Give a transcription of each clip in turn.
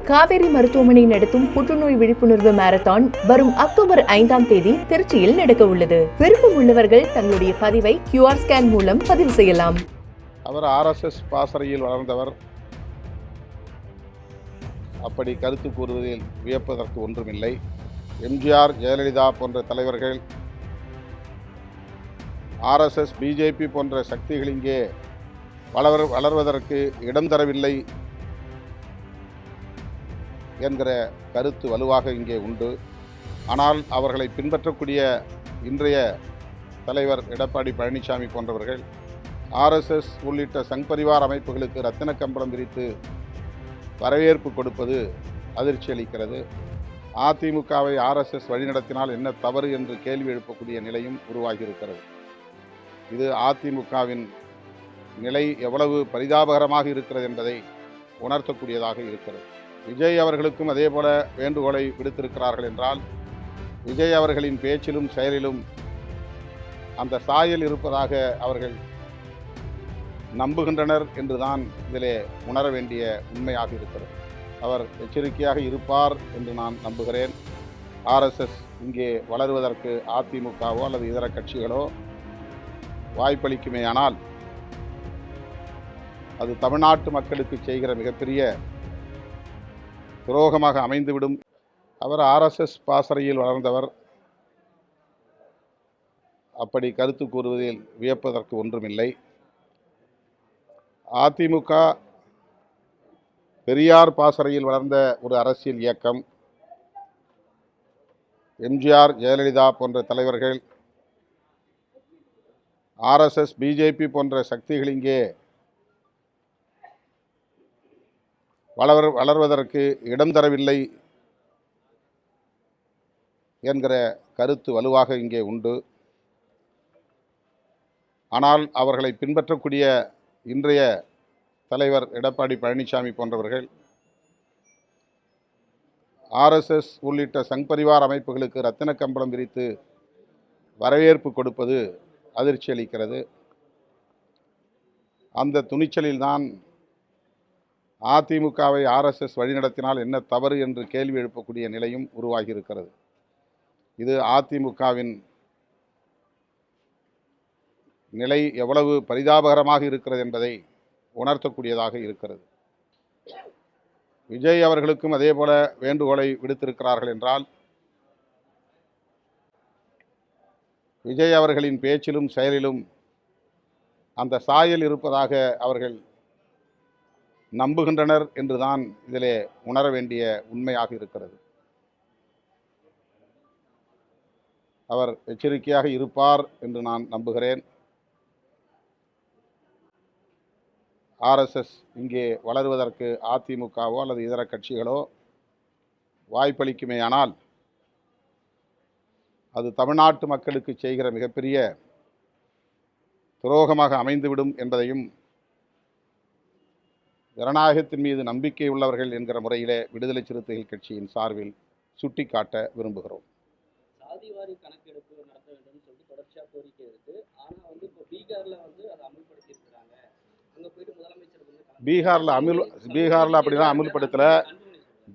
காவேரி மருத்துவமனை நடத்தும் புற்றுநோய் விழிப்புணர்வு மாரத்தான் வரும் அக்டோபர் 5ஆம் தேதி திருச்சியில் நடக்க உள்ளது. விருப்பம் உள்ளவர்கள் தங்களுடைய பதிவை QR ஸ்கேன் மூலம் பதிவு செய்யலாம். அவர் RSS பாசறையில் வளர்ந்தவர். அப்படி கருத்து கூறுவதில் வியப்பதற்கு ஒன்றுமில்லை. எம்ஜிஆர், ஜெயலலிதா போன்ற தலைவர்கள் RSS, BJP போன்ற சக்திகள் இங்கே வளர்வதற்கு இடம் தரவில்லை என்கிற கருத்து வலுவாக இங்கே உண்டு. ஆனால் அவர்களை பின்பற்றக்கூடிய இன்றைய தலைவர் எடப்பாடி பழனிசாமி போன்றவர்கள் RSS உள்ளிட்ட சங் பரிவார் அமைப்புகளுக்கு ரத்தின கம்பளம் விரித்து வரவேற்பு கொடுப்பது அதிர்ச்சி அளிக்கிறது. அதிமுகவை RSS வழிநடத்தினால் என்ன தவறு என்று கேள்வி எழுப்பக்கூடிய நிலையும் உருவாகியிருக்கிறது. இது அதிமுகவின் நிலை எவ்வளவு பரிதாபகரமாக இருக்கிறது என்பதை உணர்த்தக்கூடியதாக இருக்கிறது. விஜய் அவர்களுக்கும் அதே போல வேண்டுகோளை விடுத்திருக்கிறார்கள் என்றால், விஜய் அவர்களின் பேச்சிலும் செயலிலும் அந்த சாயல் இருப்பதாக அவர்கள் நம்புகின்றனர் என்றுதான் இதிலே உணர வேண்டிய உண்மையாக இருக்கிறது. அவர் எச்சரிக்கையாக இருப்பார் என்று நான் நம்புகிறேன். RSS இங்கே வளருவதற்கு அதிமுகவோ அல்லது இதர கட்சிகளோ வாய்ப்பளிக்குமேயானால் அது தமிழ்நாட்டு மக்களுக்கு செய்கிற மிகப்பெரிய துரோகமாக அமைந்துவிடும். அவர் RSS பாசறையில் வளர்ந்தவர். அப்படி கருத்து கூறுவதில் வியப்பதற்கு ஒன்றுமில்லை. அதிமுக பெரியார் பாசறையில் வளர்ந்த ஒரு அரசியல் இயக்கம். எம்ஜிஆர், ஜெயலலிதா போன்ற தலைவர்கள் RSS, BJP போன்ற சக்திகள் இங்கே வளர்வதற்கு இடம் தரவில்லை என்கிற கருத்து வலுவாக இங்கே உண்டு. ஆனால் அவர்களை பின்பற்றக்கூடிய இன்றைய தலைவர் எடப்பாடி பழனிசாமி போன்றவர்கள் RSS உள்ளிட்ட சங் பரிவார் அமைப்புகளுக்கு ரத்தின கம்பளம் விரித்து வரவேற்பு கொடுப்பது அதிர்ச்சி அளிக்கிறது. அந்த துணிச்சலில்தான் அதிமுகவை RSS வழிநடத்தினால் என்ன தவறு என்று கேள்வி எழுப்பக்கூடிய நிலையும் உருவாகியிருக்கிறது. இது அதிமுகவின் நிலை எவ்வளவு பரிதாபகரமாக இருக்கிறது என்பதை உணர்த்தக்கூடியதாக இருக்கிறது. விஜய் அவர்களுக்கும் அதே போல வேண்டுகோளை விடுத்திருக்கிறார்கள் என்றால், விஜய் அவர்களின் பேச்சிலும் செயலிலும் அந்த சாயல் இருப்பதாக அவர்கள் நம்புகின்றனர் என்றுதான் இதிலே உணர வேண்டிய உண்மையாக இருக்கிறது. அவர் எச்சரிக்கையாக இருப்பார் என்று நான் நம்புகிறேன். RSS இங்கே வளருவதற்கு அதிமுகவோ அல்லது இதர கட்சிகளோ வாய்ப்பளிக்குமேயானால் அது தமிழ்நாட்டு மக்களுக்கு செய்கிற மிகப்பெரிய துரோகமாக அமைந்துவிடும் என்பதையும் ஜனநாயகத்தின் மீது நம்பிக்கை உள்ளவர்கள் என்கிற முறையிலே விடுதலை சிறுத்தைகள் கட்சியின் சார்பில் சுட்டிக்காட்ட விரும்புகிறோம். சாதிவாரி கணக்கெடுப்பு நடத்த வேண்டும் சொல்லி தொடர்ச்சியாக கோரிக்கை இருக்கு. ஆனா இப்போ பீகார்ல அதை அமல்படுத்தி இருக்காங்க. அங்க போயிட்டு முதலமைச்சர் பீகார்ல அப்படிதான் அமல்படுத்தல.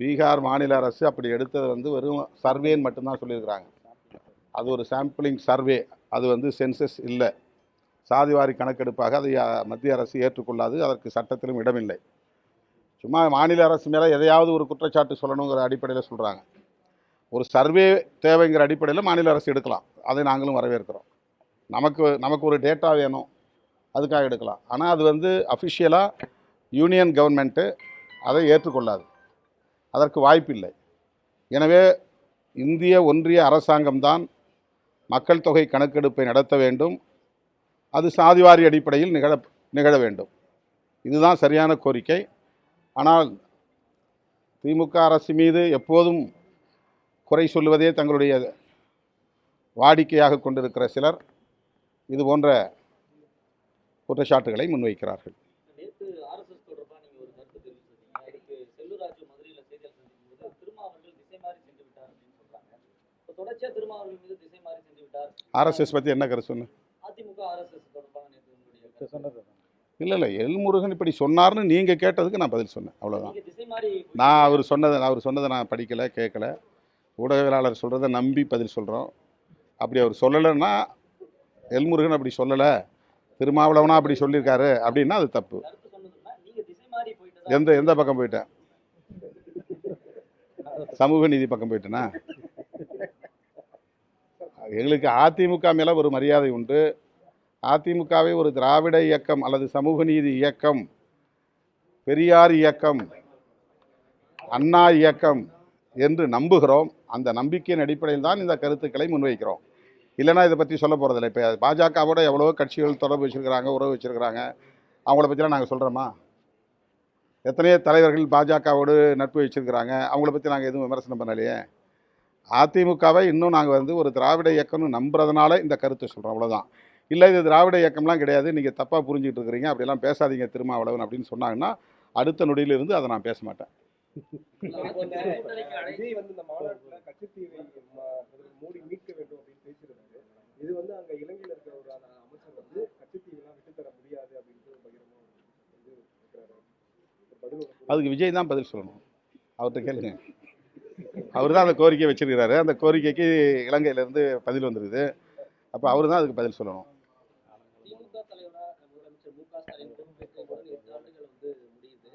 பீகார் மாநில அரசு அப்படி எடுத்தது வெறும் சர்வேன்னு மட்டும்தான் சொல்லியிருக்கிறாங்க. அது ஒரு சாம்பிளிங் சர்வே. அது சென்சஸ் இல்லை, சாதிவாரி கணக்கெடுப்பாக அதை மத்திய அரசு ஏற்றுக்கொள்ளாது. அதற்கு சட்டத்திலும் இடமில்லை. சும்மா மாநில அரசு மேலே எதையாவது ஒரு குற்றச்சாட்டு சொல்லணுங்கிற அடிப்படையில் சொல்கிறாங்க. ஒரு சர்வே தேவைங்கிற அடிப்படையில் மாநில அரசு எடுக்கலாம். அதை நாங்களும் வரவேற்கிறோம். நமக்கு ஒரு டேட்டா வேணும், அதுக்காக எடுக்கலாம். ஆனால் அது அஃபிஷியலாக யூனியன் கவர்மெண்ட்டு அதை ஏற்றுக்கொள்ளாது. அதற்கு வாய்ப்பில்லை. எனவே இந்திய ஒன்றிய அரசாங்கம்தான் மக்கள் தொகை கணக்கெடுப்பை நடத்த வேண்டும். அது சாதிவாரி அடிப்படையில் நிகழ வேண்டும். இதுதான் சரியான கோரிக்கை. ஆனால் திமுக அரசு மீது எப்போதும் குறை சொல்வதே தங்களுடைய வாடிக்கையாக கொண்டிருக்கிற சிலர் இது போன்ற குற்றச்சாட்டுகளை முன்வைக்கிறார்கள். RSS பற்றி என்ன கருத்து சொன்ன? அதிமுக RSS தொடர்பான இல்லை எல்முருகன் இப்படி சொன்னார்னு நீங்கள் கேட்டதுக்கு நான் பதில் சொன்னேன், அவ்வளோதான். நீங்க திசை மாறி நான் அவர் சொன்னதை நான் படிக்கலை, கேட்கல. ஊடகவியலாளர் சொல்கிறத நம்பி பதில் சொல்கிறோம். அப்படி அவர் சொல்லலைன்னா, எல்முருகன் அப்படி சொல்லலை, திருமாவளவனா அப்படி சொல்லியிருக்காரு அப்படின்னா அது தப்பு. கருத்து சொன்னதுன்னா நீங்க திசை மாறி போயிட்டு எந்த பக்கம் போயிட்டேன்? சமூக நீதி பக்கம் போயிட்டேனா? எங்களுக்கு அதிமுக மேலே ஒரு மரியாதை உண்டு. அதிமுகவை ஒரு திராவிட இயக்கம் அல்லது சமூக நீதி இயக்கம், பெரியார் இயக்கம், அண்ணா இயக்கம் என்று நம்புகிறோம். அந்த நம்பிக்கையின் அடிப்படையில் தான் இந்த கருத்துக்களை முன்வைக்கிறோம். இல்லைனா இதை பற்றி சொல்ல போகிறதில்ல. இப்போ பாஜகவோட எவ்வளவோ கட்சிகள் தொடர்பு வச்சுருக்கிறாங்க, உறவு வச்சுருக்கிறாங்க. அவங்கள பற்றிலாம் நாங்கள் சொல்கிறோமா? எத்தனையோ தலைவர்கள் பாஜகவோடு நட்பு வச்சுருக்கிறாங்க, அவங்கள பற்றி நாங்கள் எதுவும் விமர்சனம் பண்ணலையே. அதிமுகவை இன்னும் நாங்கள் ஒரு திராவிட இயக்கம்னு நம்புறதுனால இந்த கருத்தை சொல்கிறோம், அவ்வளோதான். இல்லை இது திராவிட இயக்கம்லாம் கிடையாது, நீங்கள் தப்பாக புரிஞ்சுக்கிட்டு இருக்கிறீங்க, அப்படிலாம் பேசாதீங்க திருமாவளவன் அப்படின்னு சொன்னாங்கன்னா அடுத்த நொடியிலிருந்து அதை நான் பேச மாட்டேன். விஜய் இந்த மாநாட்டில் கச்சத்தீவை மோடி மீட்க வேண்டும் அப்படின்னு பேசியிருந்தாரு. இது அங்க இலங்கையில் இருக்கிற ஒரு அமைச்சர் கச்சத்தீவெல்லாம் விட்டுத்தர முடியாது அப்படின்னு அதுக்கு விஜய் தான் பதில் சொல்லணும், அவர்கிட்ட கேளுங்க. அவர் தான் அந்த கோரிக்கையை வச்சிருக்கிறாரு. அந்த கோரிக்கைக்கு இலங்கையிலேருந்து பதில் வந்துருக்குது. அப்போ அவர் தான் அதுக்கு பதில் சொல்லணும். திமுக தலைவரா முதலமைச்சர் மு க ஸ்டாலின் பொறுப்பேற்று 8 ஆண்டுகள் முடியுது.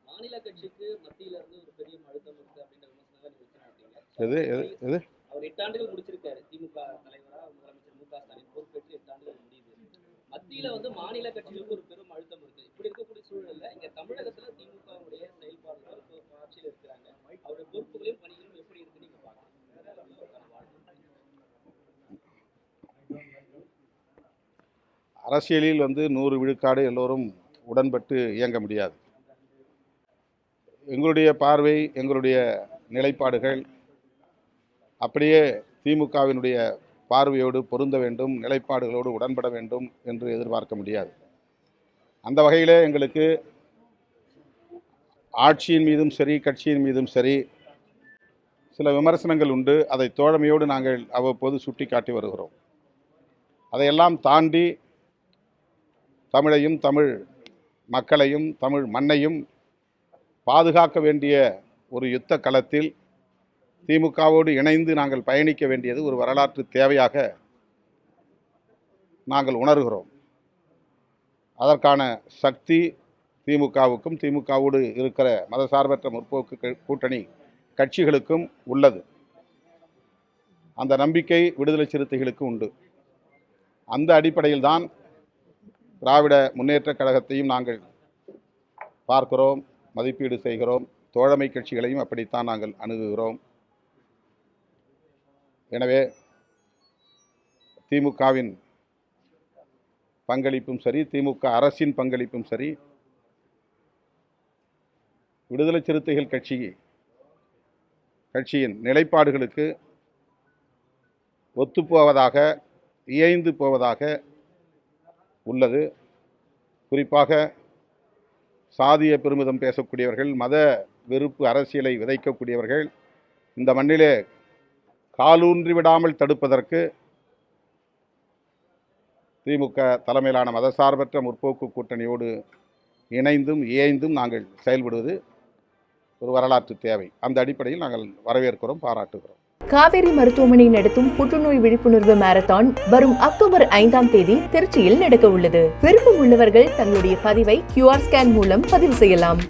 மாநில கட்சிக்கு மத்தியில இருந்து ஒரு பெரிய அழுத்தம் இருக்கு அப்படின்ற விமர்சனங்களை நீங்க வச்சிருக்கீங்க. அவர் 8 ஆண்டுகள் முடிச்சிருக்காரு திமுக தலைவரா முதலமைச்சர் மு க ஸ்டாலின் பொறுப்பேற்று 8 ஆண்டுகள் முடியுது. மத்தியில மாநில கட்சிகளுக்கு ஒரு பெரும் அழுத்தம் இருக்கு. இப்படி இருக்கக்கூடிய சூழல்ல இங்க தமிழகத்துல திமுகவுடைய செயல்பாடுகள் ஆட்சியில் இருக்கிறாங்க, அவருடைய பொறுப்புகளையும் பணிகளும் எப்படி இருக்கு நீங்க பாக்கலாம்? அரசியலில் 100 விழுக்காடு எல்லோரும் உடன்பட்டு இயங்க முடியாது. எங்களுடைய பார்வை, எங்களுடைய நிலைப்பாடுகள் அப்படியே திமுகவினுடைய பார்வையோடு பொருந்த வேண்டும், நிலைப்பாடுகளோடு உடன்பட வேண்டும் என்று எதிர்பார்க்க முடியாது. அந்த வகையிலே எங்களுக்கு ஆட்சியின் மீதும் சரி, கட்சியின் மீதும் சரி சில விமர்சனங்கள் உண்டு. அதை தோழமையோடு நாங்கள் அவ்வப்போது சுட்டி காட்டி வருகிறோம். அதையெல்லாம் தாண்டி தமிழையும், தமிழ் மக்களையும், தமிழ் மண்ணையும் பாதுகாக்க வேண்டிய ஒரு யுத்த களத்தில் திமுகவோடு இணைந்து நாங்கள் பயணிக்க வேண்டியது ஒரு வரலாற்று தேவையாக நாங்கள் உணர்கிறோம். அதற்கான சக்தி திமுகவுக்கும், திமுகவோடு இருக்கிற மதசார்பற்ற முற்போக்கு கூட்டணி கட்சிகளுக்கும் உள்ளது. அந்த நம்பிக்கை விடுதலை சிறுத்தைகளுக்கு உண்டு. அந்த அடிப்படையில் தான் திராவிட முன்னேற்றக் கழகத்தையும் நாங்கள் பார்க்கிறோம், மதிப்பீடு செய்கிறோம். தோழமை கட்சிகளையும் அப்படித்தான் நாங்கள் அணுகுகிறோம். எனவே திமுகவின் பங்களிப்பும் சரி, திமுக அரசின் பங்களிப்பும் சரி, விடுதலை சிறுத்தைகள் கட்சியின் நிலைப்பாடுகளுக்கு ஒத்துப்போவதாக, இயைந்து போவதாக உள்ளது. குறிப்பாக சாதிய பெருமிதம் பேசக்கூடியவர்கள், மத வெறுப்பு அரசியலை விதைக்கக்கூடியவர்கள் இந்த மண்ணிலே காலூன்றி விடாமல் தடுப்பதற்கு திமுக தலைமையிலான மதசார்பற்ற முற்போக்கு கூட்டணியோடு இணைந்தும் இயைந்தும் நாங்கள் செயல்படுவது ஒரு வரலாற்று தேவை. அந்த அடிப்படையில் நாங்கள் வரவேற்கிறோம், பாராட்டுகிறோம். காவேரி மருத்துவமனை நடத்தும் புற்றுநோய் விழிப்புணர்வு மாரத்தான் வரும் அக்டோபர் 5ஆம் தேதி திருச்சியில் நடக்க உள்ளது. விருப்பம் உள்ளவர்கள் தங்களுடைய பதிவை QR ஸ்கேன் மூலம் பதிவு செய்யலாம்.